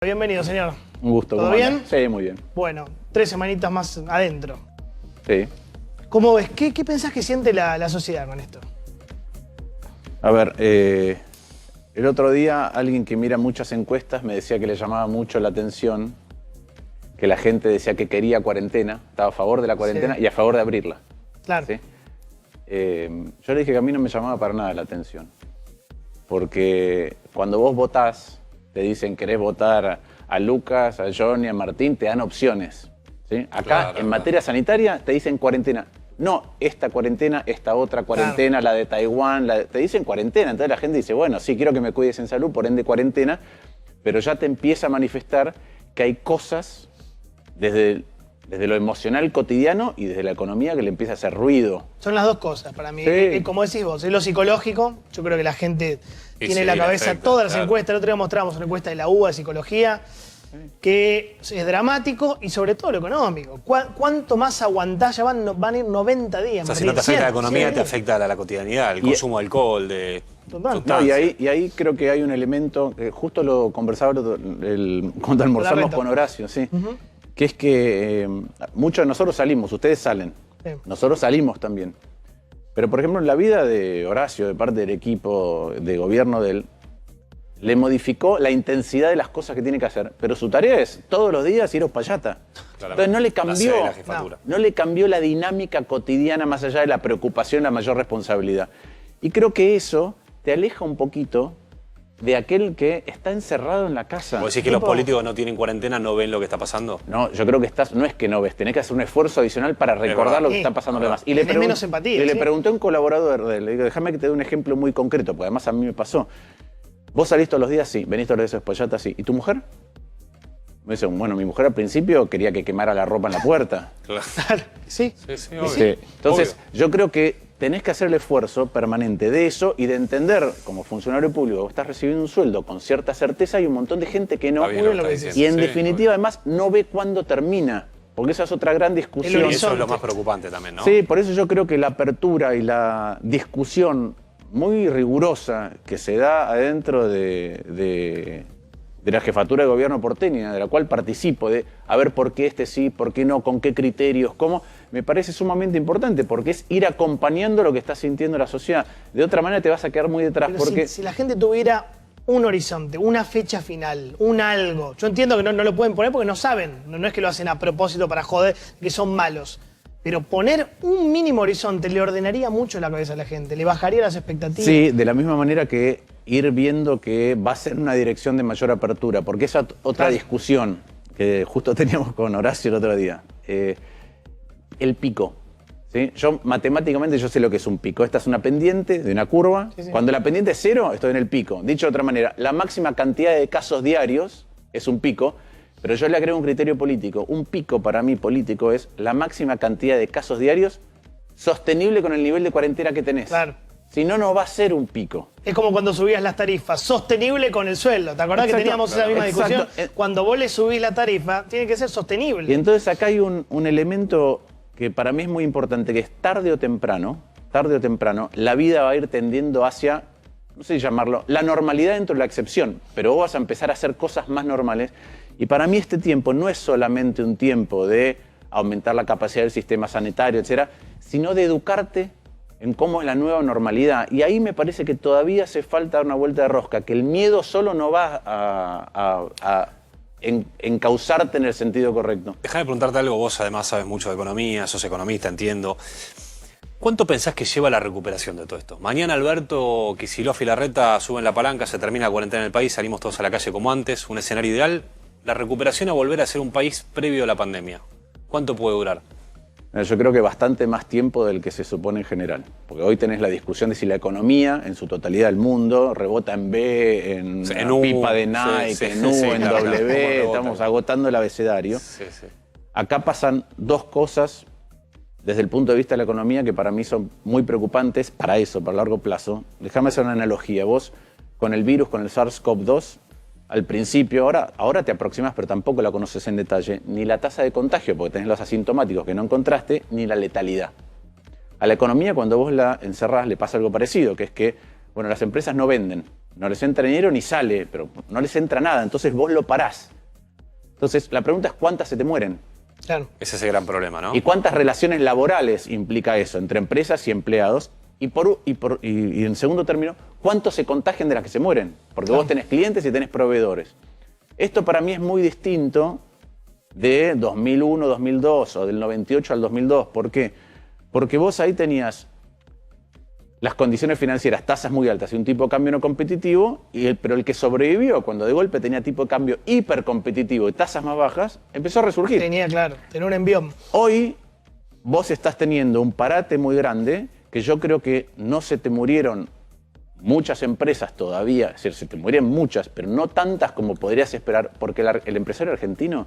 Bienvenido, señor. Un gusto. ¿Todo bien? Anda? Sí, muy bien. Bueno, 3 semanitas más adentro. Sí. ¿Cómo ves? ¿Qué pensás que siente la sociedad con esto? A ver, el otro día alguien que mira muchas encuestas me decía que le llamaba mucho la atención que la gente decía que quería cuarentena, estaba a favor de la cuarentena y a favor de abrirla. Claro. ¿Sí? Yo le dije que a mí no me llamaba para nada la atención. Porque cuando vos votás, te dicen querés votar a Lucas, a Johnny, a Martín, te dan opciones. ¿Sí? Acá, en materia sanitaria, te dicen cuarentena. No, esta cuarentena, esta otra cuarentena, la de Taiwán, te dicen cuarentena. Entonces la gente dice, bueno, sí, quiero que me cuides en salud, por ende cuarentena, pero ya te empieza a manifestar que hay cosas desde lo emocional cotidiano y desde la economía que le empieza a hacer ruido. Son las dos cosas para mí. Sí. Como decís vos, es lo psicológico. Yo creo que la gente tiene en la cabeza afecta, todas las claro. encuestas. El otro día mostramos una encuesta de la UBA de psicología que es dramático y sobre todo lo económico. ¿Cuánto más aguantás? Ya van a ir 90 días. O sea, si Martín. no te afecta la 100 economía, te días. afecta la cotidianidad, el consumo de alcohol, de Total. No, sustancias. y ahí creo que hay un elemento, justo lo conversaba cuando almorzamos Reto. con Horacio, sí, que es que muchos de nosotros salimos, ustedes salen, Sí. nosotros salimos también. Pero, por ejemplo, en la vida de Horacio, de parte del equipo de gobierno de él, le modificó la intensidad de las cosas que tiene que hacer. Pero su tarea es todos los días ir a Uspallata. Entonces no le La cambió, sede de la jefatura. no le cambió la dinámica cotidiana más allá de la preocupación, la mayor responsabilidad. Y creo que eso te aleja un poquito de aquel que está encerrado en la casa. ¿Vos decís que los políticos no tienen cuarentena, no ven lo que está pasando? No, yo creo que no es que no ves, tenés que hacer un esfuerzo adicional para recordar verdad. lo que Sí. está pasando a los demás. Y Tenés menos empatía, y le sí. pregunté a un colaborador de él, le digo, déjame que te dé un ejemplo muy concreto, porque además a mí me pasó. ¿Vos salís todos los días? Sí. ¿Venís todos los días a Uspallata? Sí. ¿Y tu mujer? Me dice, bueno, mi mujer al principio quería que quemara la ropa en la puerta. Claro. Sí. Sí, obvio. Sí. Entonces, Obvio. yo creo que tenés que hacer el esfuerzo permanente de eso y de entender, como funcionario público, que estás recibiendo un sueldo con cierta certeza y un montón de gente que no. Está bien Muy lo bien que lo está que Y en diciendo. Sí, definitiva, además, no ve cuándo termina. Porque esa es otra gran discusión. Y eso es lo horizonte. más preocupante también, ¿no? Sí, por eso yo creo que la apertura y la discusión muy rigurosa que se da adentro de la jefatura de gobierno porteña, de la cual participo, de a ver por qué este sí, por qué no, con qué criterios, cómo, me parece sumamente importante, porque es ir acompañando lo que está sintiendo la sociedad. De otra manera te vas a quedar muy detrás, Pero porque... si la gente tuviera un horizonte, una fecha final, un algo. Yo entiendo que no lo pueden poner porque no saben. No es que lo hacen a propósito para joder, que son malos. Pero poner un mínimo horizonte le ordenaría mucho la cabeza a la gente, le bajaría las expectativas. Sí, de la misma manera que ir viendo que va a ser una dirección de mayor apertura, porque esa otra Claro. discusión que justo teníamos con Horacio el otro día, el pico. ¿Sí? Matemáticamente yo sé lo que es un pico. Esta es una pendiente de una curva. Sí, sí. Cuando la pendiente es 0, estoy en el pico. Dicho de otra manera, la máxima cantidad de casos diarios es un pico, pero yo le agrego un criterio político. Un pico para mí político es la máxima cantidad de casos diarios sostenible con el nivel de cuarentena que tenés. Claro. Si no, no va a ser un pico. Es como cuando subías las tarifas, sostenible con el sueldo. ¿Te acordás que Exacto, teníamos esa misma exacto. discusión? Cuando vos le subís la tarifa, tiene que ser sostenible. Y entonces acá hay un elemento que para mí es muy importante, que es tarde o temprano, la vida va a ir tendiendo hacia, no sé si llamarlo, la normalidad dentro de la excepción, pero vos vas a empezar a hacer cosas más normales. Y para mí este tiempo no es solamente un tiempo de aumentar la capacidad del sistema sanitario, etcétera, sino de educarte en cómo es la nueva normalidad. Y ahí me parece que todavía hace falta dar una vuelta de rosca, que el miedo solo no va a encauzarte en el sentido correcto. Déjame preguntarte algo, vos además sabes mucho de economía, sos economista, entiendo. ¿Cuánto pensás que lleva la recuperación de todo esto? Mañana Alberto Kicillof y Larreta suben la palanca, se termina la cuarentena en el país, salimos todos a la calle como antes, un escenario ideal. La recuperación a volver a ser un país previo a la pandemia. ¿Cuánto puede durar? Yo creo que bastante más tiempo del que se supone en general. Porque hoy tenés la discusión de si la economía, en su totalidad del mundo, rebota en B, en U, pipa de Nike, sí, en U, sí, en claro, W, cómo rebota. estamos agotando el abecedario. Sí, sí. Acá pasan dos cosas desde el punto de vista de la economía que para mí son muy preocupantes para eso, para largo plazo. Déjame hacer una analogía. Vos, con el virus, con el SARS-CoV-2, al principio, ahora te aproximas, pero tampoco la conoces en detalle, ni la tasa de contagio, porque tenés los asintomáticos que no encontraste, ni la letalidad. A la economía, cuando vos la encerrás, le pasa algo parecido, que es que, bueno, las empresas no venden, no les entra dinero ni sale, pero no les entra nada, entonces vos lo parás. Entonces la pregunta es ¿cuántas se te mueren? Claro. Ese es el gran problema, ¿no? ¿Y cuántas relaciones laborales implica eso entre empresas y empleados? Y en segundo término, ¿cuántos se contagian de las que se mueren? Porque vos tenés clientes y tenés proveedores. Esto para mí es muy distinto de 2001, 2002 o del 98 al 2002. ¿Por qué? Porque vos ahí tenías las condiciones financieras, tasas muy altas y un tipo de cambio no competitivo, pero el que sobrevivió cuando de golpe tenía tipo de cambio hipercompetitivo y tasas más bajas, empezó a resurgir. Tenía un envión. Hoy vos estás teniendo un parate muy grande que yo creo que no se te murieron muchas empresas todavía, es decir, se te murieron muchas, pero no tantas como podrías esperar, porque el empresario argentino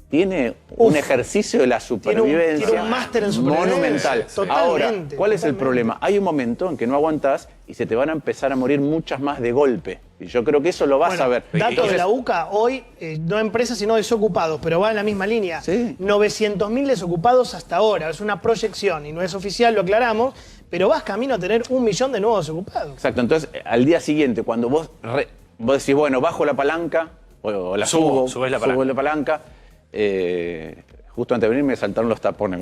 tiene un ejercicio de la supervivencia tiene un máster en supervivencia. monumental. Ahora, ¿cuál es el problema? Hay un momento en que no aguantás y se te van a empezar a morir muchas más de golpe. Y yo creo que eso lo vas a ver. Datos de la UCA, hoy, no empresas sino desocupados, pero va en la misma línea. Sí. 900.000 desocupados hasta ahora. Es una proyección y no es oficial, lo aclaramos, pero vas camino a tener 1 millón de nuevos desocupados. Exacto, entonces al día siguiente, cuando vos decís, bueno, bajo la palanca, o la subo, subes la subo palanca. la palanca, justo antes de venir me saltaron los tapones.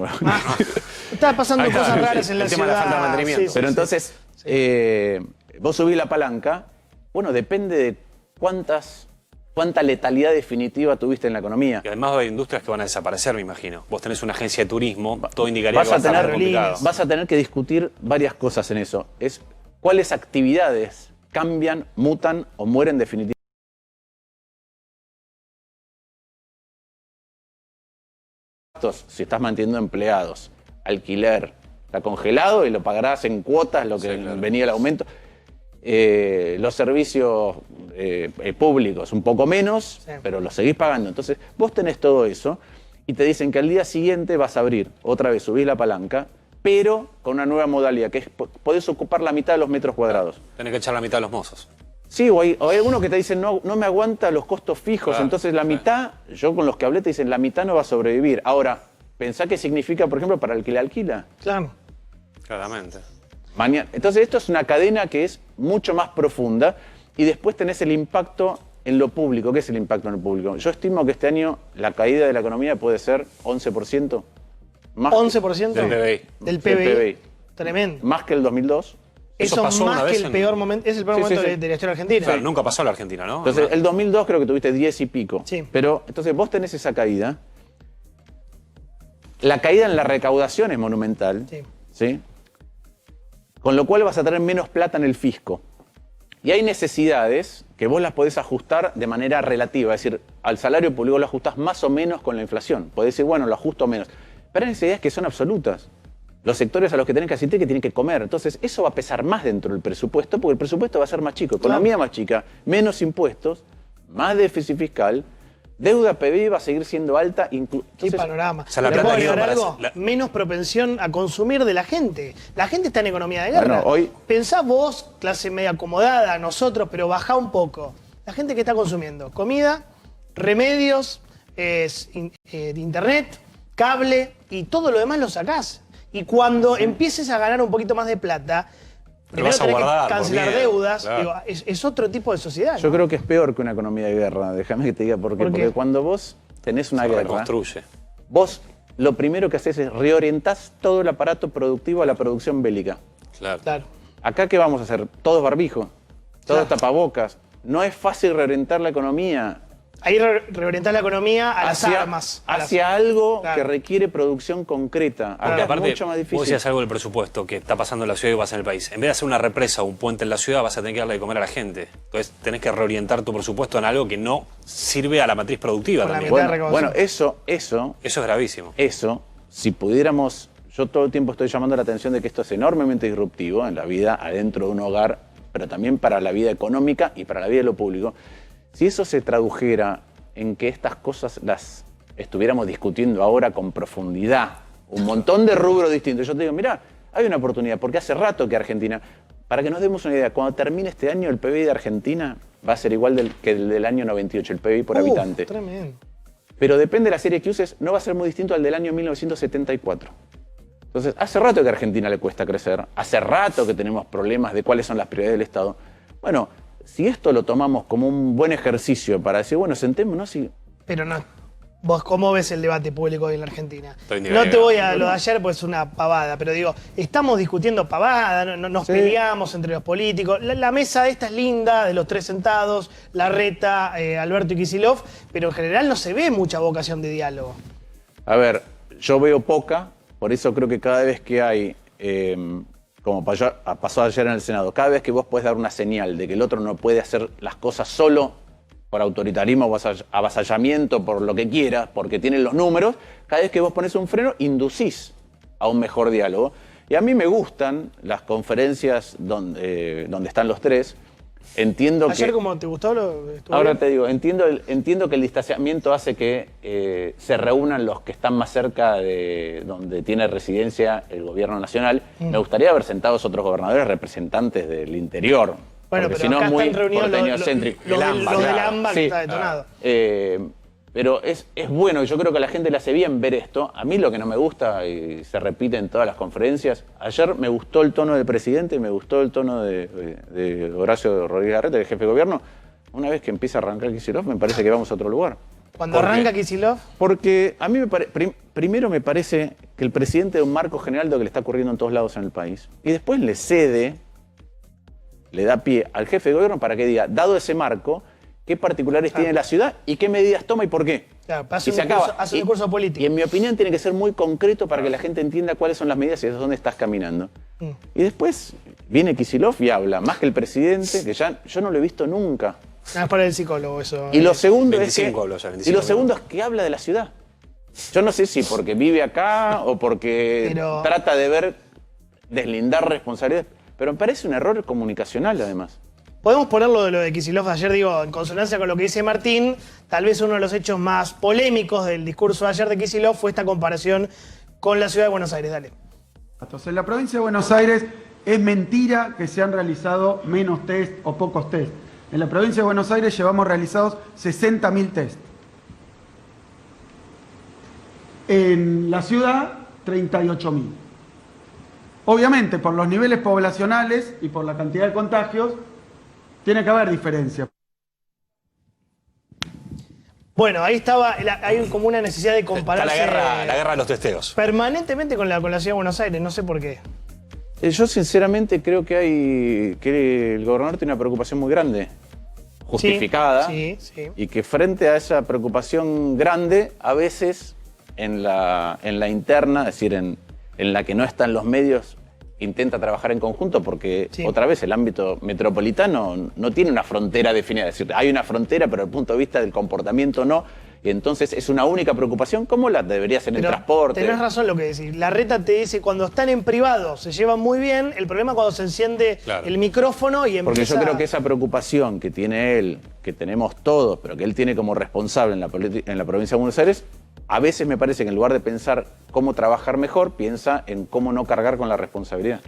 Estaba pasando Ahí está, cosas raras en la el tema de la ciudad. falta de mantenimiento. Pero entonces, vos subís la palanca, bueno, depende de cuánta letalidad definitiva tuviste en la economía. Y además va a haber industrias que van a desaparecer, me imagino. Vos tenés una agencia de turismo, todo indicaría Vas que va a a estar tener muy complicado. vas a tener que discutir varias cosas en eso. Es cuáles actividades cambian, mutan o mueren definitivamente. Si estás manteniendo empleados, alquiler, está congelado y lo pagarás en cuotas, lo que venía el aumento. Los servicios públicos un poco menos, pero los seguís pagando. Entonces vos tenés todo eso y te dicen que al día siguiente vas a abrir, otra vez subís la palanca, pero con una nueva modalidad, que es podés ocupar la mitad de los metros cuadrados. Tenés que echar la mitad de los mozos. Sí, o hay algunos que te dicen, no me aguanta los costos fijos, Claro, entonces la mitad, yo con los que hablé te dicen, la mitad no va a sobrevivir. Ahora, pensá qué significa, por ejemplo, para el que le alquila. Claro. Claramente. Entonces esto es una cadena que es mucho más profunda y después tenés el impacto en lo público. ¿Qué es el impacto en lo público? Yo estimo que este año la caída de la economía puede ser 11%. Más 11% Del PBI. Del Del PBI. PBI. Tremendo. Más que el 2002. Eso Eso pasó una más que vez el en- peor momento. Es el peor Sí, momento sí, sí. de la historia argentina. Claro, nunca pasó en la Argentina, ¿no? Entonces, el 2002 creo que tuviste 10 y pico. Sí. Pero, entonces, vos tenés esa caída. La caída en la recaudación es monumental. Sí. ¿Sí? Con lo cual vas a tener menos plata en el fisco. Y hay necesidades que vos las podés ajustar de manera relativa. Es decir, al salario público lo ajustás más o menos con la inflación. Podés decir, bueno, lo ajusto menos. Pero hay necesidades que son absolutas. Los sectores a los que tenés que asistir que tienen que comer. Entonces, eso va a pesar más dentro del presupuesto porque el presupuesto va a ser más chico. Economía más chica, menos impuestos, más déficit fiscal, deuda PBI va a seguir siendo alta. Qué Entonces, panorama. O sea, la ¿Te plata puedo que agregar iba para algo? la- Menos propensión a consumir de la gente. La gente está en economía de guerra. Bueno, hoy- Pensá vos, clase media acomodada, nosotros, pero bajá un poco. La gente que está consumiendo comida, remedios, internet, cable y todo lo demás lo sacás. Y cuando empieces a ganar un poquito más de plata, primero vas a tenés guardar, que por cancelar miedo, deudas. claro. Digo, es otro tipo de sociedad. yo ¿no? creo que es peor que una economía de guerra. Déjame que te diga por qué. ¿Por qué? Porque cuando vos tenés una Se guerra, reconstruye. vos lo primero que haces es reorientás todo el aparato productivo a la producción bélica. Claro. Claro. Acá, ¿qué vamos a hacer? Todos barbijo, todos tapabocas. No es fácil reorientar la economía Ahí reorientar la economía a las armas. hacia algo Claro. que requiere producción concreta. Porque Acá es aparte, mucho más vos difícil. decías algo del presupuesto que está pasando en la ciudad y pasa en el país. En vez de hacer una represa o un puente en la ciudad, vas a tener que darle de comer a la gente. Entonces tenés que reorientar tu presupuesto en algo que no sirve a la matriz productiva Con la también. mitad de Bueno, recaudación. eso, Eso es gravísimo. si pudiéramos, yo todo el tiempo estoy llamando la atención de que esto es enormemente disruptivo en la vida adentro de un hogar, pero también para la vida económica y para la vida de lo público. Si eso se tradujera en que estas cosas las estuviéramos discutiendo ahora con profundidad, un montón de rubros distintos, yo te digo, mirá, hay una oportunidad, porque hace rato que Argentina, para que nos demos una idea, cuando termine este año el PBI de Argentina va a ser igual que el del año 98, el PBI por habitante. Tremendo. Pero depende de la serie que uses, no va a ser muy distinto al del año 1974. Entonces, hace rato que a Argentina le cuesta crecer, hace rato que tenemos problemas de cuáles son las prioridades del Estado. Bueno, si esto lo tomamos como un buen ejercicio para decir, bueno, sentémonos y... Pero no. ¿Vos cómo ves el debate público hoy en la Argentina? Estoy No te voy a lo de ayer, pues es una pavada, pero digo, estamos discutiendo pavada, nos peleamos entre los políticos. La mesa esta es linda, de los tres sentados, Larreta, Alberto y Kicillof, pero en general no se ve mucha vocación de diálogo. A ver, yo veo poca, por eso creo que cada vez que hay, como pasó ayer en el Senado, cada vez que vos podés dar una señal de que el otro no puede hacer las cosas solo, por autoritarismo o avasallamiento, por lo que quieras, porque tienen los números, cada vez que vos pones un freno, inducís a un mejor diálogo. Y a mí me gustan las conferencias donde están los tres. Entiendo ¿Ayer que... cómo te gustó? Ahora Bien? te digo, entiendo que el distanciamiento hace que se reúnan los que están más cerca de donde tiene residencia el gobierno nacional. Me gustaría ver sentados otros gobernadores representantes del interior. Bueno, porque pero si no acá es muy están reunidos porteño-céntrico. los del AMBA que Sí. está detonado. Pero es bueno, yo creo que a la gente le hace bien ver esto. A mí lo que no me gusta, y se repite en todas las conferencias, ayer me gustó el tono del presidente, me gustó el tono de Horacio Rodríguez Larreta, el jefe de gobierno. Una vez que empieza a arrancar Kicillof, me parece que vamos a otro lugar. Cuando arranca Kicillof, Porque a mí primero me parece que el presidente da un marco general de lo que le está ocurriendo en todos lados en el país. Y después le cede, le da pie al jefe de gobierno para que diga, dado ese marco, qué particulares tiene la ciudad y qué medidas toma y por qué. claro, Y se acaba. hace un discurso político. Y en mi opinión tiene que ser muy concreto para que la gente entienda cuáles son las medidas y hacia dónde estás caminando. Y después viene Kicillof y habla, más que el presidente, que ya yo no lo he visto nunca. Es para el psicólogo eso. Y lo segundo 25 habló ya, es 25 es que habla de la ciudad. Yo no sé si porque vive acá o porque Pero- trata de deslindar responsabilidades, pero me parece un error comunicacional además. Podemos ponerlo de lo de Kicillof ayer, digo, en consonancia con lo que dice Martín, tal vez uno de los hechos más polémicos del discurso de ayer de Kicillof fue esta comparación con la ciudad de Buenos Aires. Dale. Entonces, en la provincia de Buenos Aires es mentira que se han realizado menos test o pocos test. En la provincia de Buenos Aires llevamos realizados 60.000 test. En la ciudad, 38.000. Obviamente, por los niveles poblacionales y por la cantidad de contagios, tiene que haber diferencia. Bueno, ahí estaba, hay como una necesidad de Está compararse la guerra de los testeos. permanentemente con la ciudad de Buenos Aires, no sé por qué. Yo sinceramente creo que el gobernador tiene una preocupación muy grande, justificada, Sí, sí. y que frente a esa preocupación grande, a veces en la interna, es decir, en la que no están los medios, intenta trabajar en conjunto porque, Sí. otra vez, el ámbito metropolitano no tiene una frontera definida. Es decir, hay una frontera, pero desde el punto de vista del comportamiento no. Y entonces es una única preocupación, como la debería ser en el Pero transporte. tenés razón lo que decís. Larreta te dice, cuando están en privado se llevan muy bien, el problema es cuando se enciende Claro. el micrófono y Porque empieza... yo creo que esa preocupación que tiene él, que tenemos todos, pero que él tiene como responsable en la provincia de Buenos Aires, a veces me parece que en lugar de pensar cómo trabajar mejor, piensa en cómo no cargar con la responsabilidad.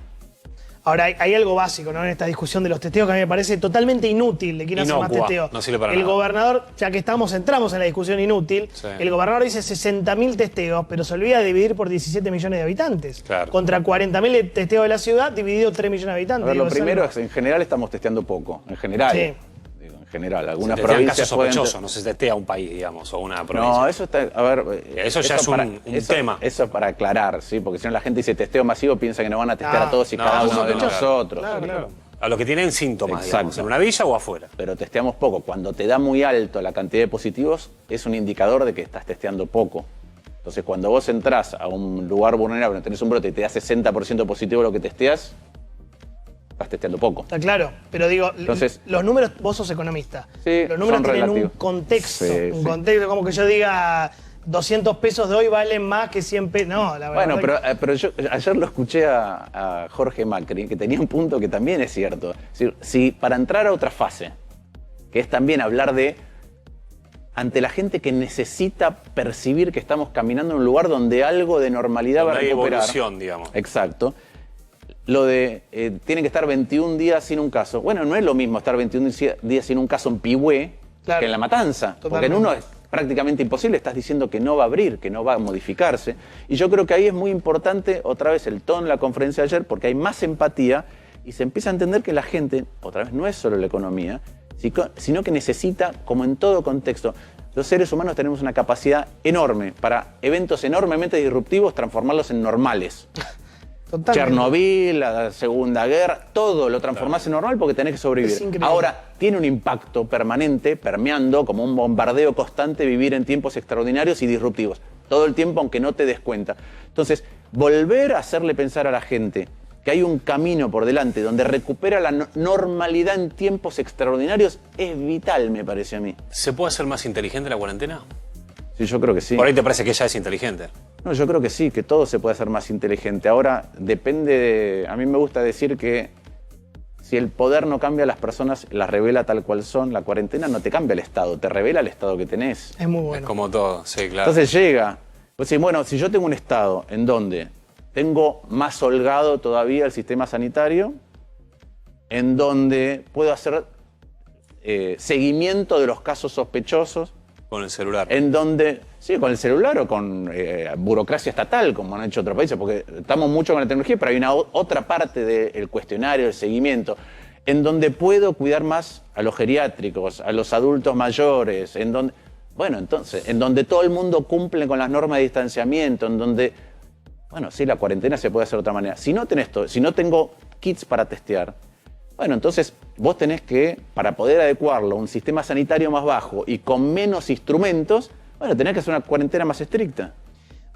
Ahora, hay algo básico, ¿no? En esta discusión de los testeos que a mí me parece totalmente inútil de quién hace más Inocua, testeos. no sirve para el nada. gobernador, ya que entramos en la discusión inútil, Sí. el gobernador dice 60.000 testeos, pero se olvida de dividir por 17 millones de habitantes. Claro. Contra 40.000 testeos de la ciudad, dividido 3 millones de A habitantes. ver, lo Digo, primero algo- es, en general estamos testeando poco, en general. Sí. Digo, en general, Se algunas testean provincias casos pueden... sospechosos, no se testea un país, digamos, o una provincia. No, eso está, a ver... Eso ya es un tema. Eso es para aclarar, ¿sí? Porque si no la gente dice testeo masivo, piensa que nos van a testear Ah, a todos y no, cada no, uno de no, nosotros. Claro. A los que tienen síntomas, digamos, Exacto. en una villa o afuera. Pero testeamos poco. Cuando te da muy alto la cantidad de positivos, es un indicador de que estás testeando poco. Entonces, cuando vos entrás a un lugar vulnerable, tenés un brote y te da 60% positivo lo que testeás, estás testeando poco. Está claro, pero digo, Entonces- los números, vos sos economista. Sí, los números son tienen un relativos. contexto. Sí, un sí. contexto, como que yo diga 200 pesos de hoy valen más que 100 pesos. No, la verdad. Bueno, pero yo ayer lo escuché a Jorge Macri, que tenía un punto que también es cierto. Es decir, si para entrar a otra fase, que es también hablar de ante la gente que necesita percibir que estamos caminando en un lugar donde algo de normalidad va a Donde hay recuperar. evolución, digamos. Exacto. Lo de tienen que estar 21 días sin un caso. Bueno, no es lo mismo estar 21 días sin un caso en Pigüé Claro. que en La Matanza. Porque en Totalmente. uno es prácticamente imposible, estás diciendo que no va a abrir, que no va a modificarse. Y yo creo que ahí es muy importante, otra vez, el tono de la conferencia de ayer, porque hay más empatía Y se empieza a entender que la gente, otra vez, no es solo la economía, sino que necesita, como en todo contexto, los seres humanos tenemos una capacidad enorme para eventos enormemente disruptivos, transformarlos en normales. Totalmente. Chernobyl, la Segunda Guerra, todo lo transformás en normal porque tenés que Es sobrevivir. increíble. Ahora, tiene un impacto permanente, permeando, como un bombardeo constante, vivir en tiempos extraordinarios y disruptivos. Todo el tiempo, aunque no te des cuenta. Entonces, volver a hacerle pensar a la gente que hay un camino por delante donde recupera la normalidad en tiempos extraordinarios es vital, me parece a mí. ¿Se puede hacer más inteligente la cuarentena? Sí, yo creo que sí. Por ahí te parece que ya es inteligente. No, yo creo que sí, que todo se puede hacer más inteligente. Ahora, a mí me gusta decir que si el poder no cambia a las personas, las revela tal cual son, la cuarentena no te cambia el estado, te revela el estado que tenés. Es muy Es bueno. como todo, sí, claro. Entonces llega, pues sí, bueno, si yo tengo un estado en donde tengo más holgado todavía el sistema sanitario, en donde puedo hacer seguimiento de los casos sospechosos, Con el celular. en donde, sí, con el celular o con burocracia estatal, como han hecho otros países, porque estamos mucho con la tecnología, pero hay una otra parte del cuestionario, el seguimiento, en donde puedo cuidar más a los geriátricos, a los adultos mayores, en donde, bueno, entonces, en donde todo el mundo cumple con las normas de distanciamiento, en donde, bueno, sí, la cuarentena se puede hacer de otra manera. Si no tenés si no tengo kits para testear, bueno, entonces vos tenés que, para poder adecuarlo a un sistema sanitario más bajo y con menos instrumentos, bueno, tenés que hacer una cuarentena más estricta.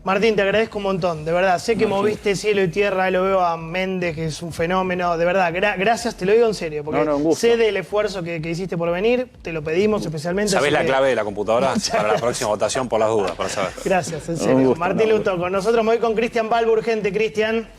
Martín, te agradezco un montón, de verdad. Sé que moviste cielo y tierra, lo veo a Méndez, que es un fenómeno. De verdad, gracias, te lo digo en serio, porque No, un gusto. sé del esfuerzo que hiciste por venir, te lo pedimos especialmente. ¿Sabés así la que- clave de la computadora Muchas para la gracias. próxima votación por las dudas, para saber? Gracias, en Un serio. gusto, Martín un Luto, con nosotros me voy con Cristian Balbo, urgente, Cristian.